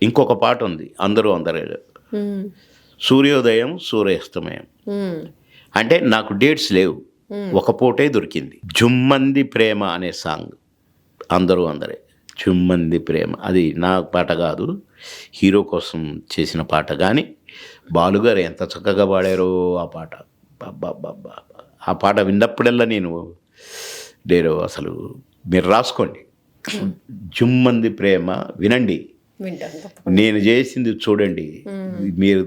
ఇంకొక పాట ఉంది అందరూ అందరే, సూర్యోదయం సూర్యాస్తమయం. అంటే నాకు డేట్స్ లేవు, ఒక పూటే దొరికింది. జుమ్మంది ప్రేమ అనే సాంగ్, అందరూ అందరే, జుమ్మంది ప్రేమ. అది నా పాట కాదు, హీరో కోసం చేసిన పాట. కానీ బాలుగారు ఎంత చక్కగా పాడారో ఆ పాట. బాబా, ఆ పాట విన్నప్పుడల్లా నేను అసలు మీరు రాసుకోండి, జుమ్మంది ప్రేమ వినండి, నేను చేసింది చూడండి, మీరు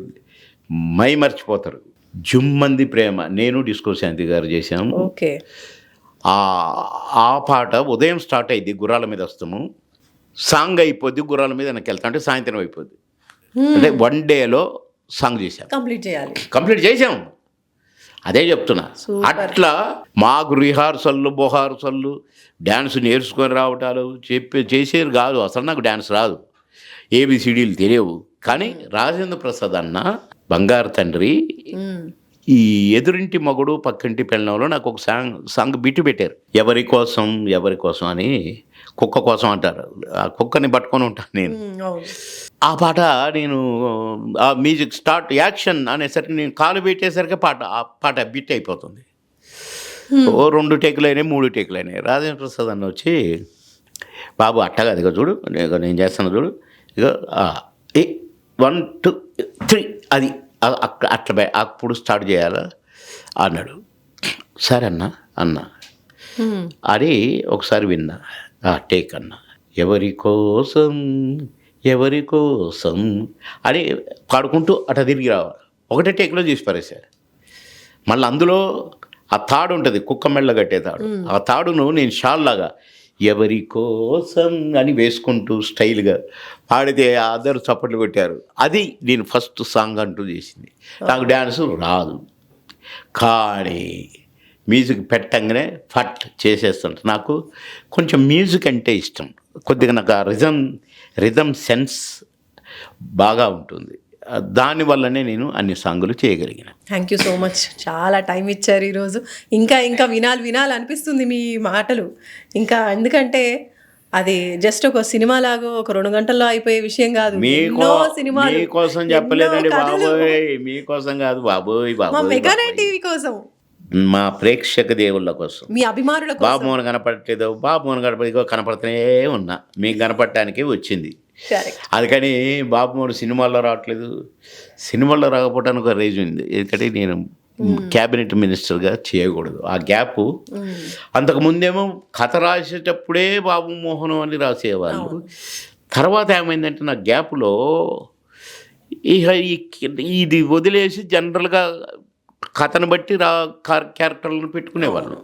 మై మర్చిపోతారు. జుమ్మంది ప్రేమ నేను డిస్కో శాంతి గారు చేశాము. ఓకే. ఆ పాట ఉదయం స్టార్ట్ అయింది, గుర్రాల మీద వస్తాము, సాంగ్ అయిపోద్ది, గుర్రాల మీద వెనక్కి వెళ్తా అంటే సాయంత్రం అయిపోద్ది. అంటే 1 డేలో సాంగ్ చేశాం, కంప్లీట్ చేసాం. అదే చెప్తున్నా. అట్లా మాకు రిహార్సల్లు బొహార్సల్లు డ్యాన్స్ నేర్చుకొని రావటాలు చేసేది కాదు. అసలు నాకు డ్యాన్స్ రాదు, ఏబిసిడీలు తెలియవు. కానీ రాజేంద్ర ప్రసాద్ అన్న బంగారు తండ్రి, ఈ ఎదురింటి మగుడు పక్కింటి పెళ్ళంలో నాకు ఒక సాంగ్ బిట్టు పెట్టారు. ఎవరి కోసం అని, కుక్క కోసం అంటారు, ఆ కుక్కని పట్టుకొని ఉంటాను నేను. ఆ పాట నేను ఆ మ్యూజిక్ స్టార్ట్ యాక్షన్ అనేసరికి నేను కాలు పెట్టేసరికి ఆ పాట బిట్ అయిపోతుంది. ఓ 2 టేకులు అయినాయి, 3 టేకులు అయినాయి. రాజేంద్ర ప్రసాద్ అన్న వచ్చి, బాబు అట్టగా అదిగో చూడు, నేను చేస్తాను చూడు, ఇగో 1 2 3 అది అట్లా అప్పుడు స్టార్ట్ చేయాలా అన్నాడు. సరే అన్న అది ఒకసారి విన్నా, టేక్ అన్న. ఎవరి కోసం అని పాడుకుంటూ అట్లా తిరిగి రావాలి. ఒకటే టేక్లో చేసి పారేశారు. మళ్ళీ అందులో ఆ తాడు ఉంటుంది, కుక్క మెళ్ళ కట్టే తాడు, ఆ తాడును నేను షాల్లాగా ఎవరి కోసం అని వేసుకుంటూ స్టైల్గా పాడితే అందరూ చప్పట్లు కొట్టారు. అది నేను ఫస్ట్ సాంగ్ అంటూ చేసింది. నాకు డ్యాన్సు రాదు, కానీ మ్యూజిక్ పెట్టంగానే ఫట్ చేసేస్తుంట. నాకు కొంచెం మ్యూజిక్ అంటే ఇష్టం, కొద్దిగా నాకు ఆ రిథమ్ సెన్స్ బాగా ఉంటుంది. దానివల్లనే నేను అన్ని సాంగులు చేయగలిగిన. థ్యాంక్ యూ సో మచ్, చాలా టైం ఇచ్చారు ఈరోజు. ఇంకా వినాలి అనిపిస్తుంది మీ మాటలు. ఇంకా ఎందుకంటే అది జస్ట్ ఒక సినిమా లాగా ఒక 2 గంటల్లో అయిపోయే విషయం కాదు. మీకోసం చెప్పలేదండి బాబోయ్, మీకోసం కాదు బాబోయ్, మా మెగా నైట్ టీవీ కోసం, మా ప్రేక్షక దేవుళ్ళ కోసం, మీ అభిమానుల కోసం. బాబు మోహన్ కనపడట్లేదు, బాబు మోహన్ కనపడుతూనే ఉన్నా, మీకు కనపడటానికి వచ్చింది. అందుకని బాబు మోహన్ సినిమాల్లో రావట్లేదు, సినిమాల్లో రాకపోవడానికి ఒక రీజన్ ఉంది. ఎందుకంటే నేను క్యాబినెట్ మినిస్టర్గా చేయకూడదు, ఆ గ్యాప్. అంతకుముందేమో కథ రాసేటప్పుడే బాబు మోహన్ అని రాసేవాళ్ళు. తర్వాత ఏమైందంటే నా గ్యాప్లో ఇది వదిలేసి జనరల్గా కథను బట్టి క్యారెక్టర్లను పెట్టుకునేవాళ్ళు.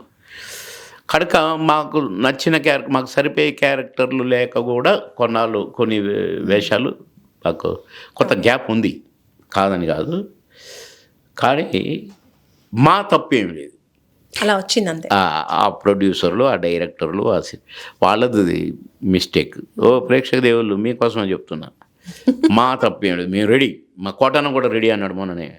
కనుక మాకు నచ్చిన క్యారెక్టర్, మాకు సరిపోయే క్యారెక్టర్లు లేక కూడా కొన్ని వేషాలు మాకు కొంత గ్యాప్ ఉంది, కాదని కాదు. కానీ మా తప్పేం లేదు, అలా వచ్చిందంతే. ఆ ప్రొడ్యూసర్లు, ఆ డైరెక్టర్లు, వాళ్ళది మిస్టేక్. ప్రేక్షక దేవుళ్ళు మీకోసమే చెప్తున్నా, మా తప్పేం లేదు. మేము రెడీ, మా కోటన కూడా రెడీ అన్నాడు మొన్ననే.